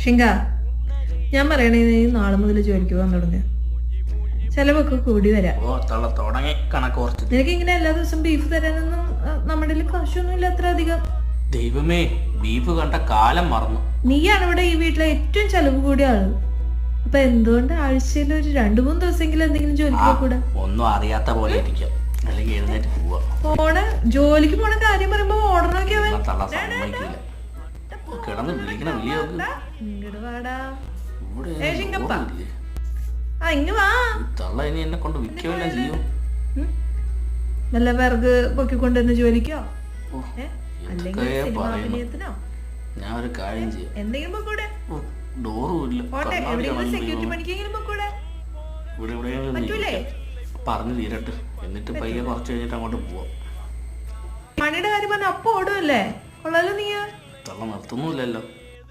ഷിങ്ക, ഞാൻ പറയണേ നീ നാളെ മുതൽ ജോലിക്ക് പോകാൻ തുടങ്ങുക. ചെലവൊക്കെ കൂടി വരാം. നിനക്ക് ഇങ്ങനെ എല്ലാ ദിവസം ബീഫ് തരാനൊന്നും നമ്മുടെ കാശൊന്നും ഇല്ല അത്ര അധികം. ദൈവമേ, ബീഫ് കണ്ട കാലം മറന്നു. നീയാണ് ഇവിടെ ഈ വീട്ടിലെ ഏറ്റവും ചെലവ് കൂടിയ ആള്. അപ്പൊ എന്തുകൊണ്ട് ആഴ്ചയിൽ ഒരു 2-3 ദിവസമെങ്കിലും എന്തെങ്കിലും ജോലിക്ക് കൂടെ? ഒന്നും അറിയാത്ത പോലെ ഇരിക്കാം, അല്ലെങ്കിൽ എഴുന്നേറ്റ് പോവാ. ജോലിക്ക് പോണ കാര്യം പറയുമ്പോ ഓടണമൊക്കെ കിടന്ന് വിളിക്കണ വിളിയോക്ക്. തള്ള ഇനി എന്നെ കൊണ്ട് വിൽക്കുകയെല്ലാം ചെയ്യും. നല്ല പേർക്ക് പൊക്കിക്കൊണ്ടുവന്ന് ജോലിക്കോ ഞാൻ ഒരു കാര്യം ചെയ്യാം. എന്തെങ്കിലും പൊക്കൂടെ? ഡോറും ഇല്ല, സെക്യൂരിറ്റി പണിക്കെങ്കിലും പൊക്കൂടെ? പറഞ്ഞു തീരട്ടെ, എന്നിട്ട് പയ്യെ കുറച്ച് കഴിഞ്ഞിട്ട് അങ്ങോട്ട് പോവാം. പണിയുടെ കാര്യം പറഞ്ഞ അപ്പൊ ഓടുമല്ലേ? കൊള്ളാലോ നീ. തള്ള നിർത്തുന്നില്ലല്ലോ.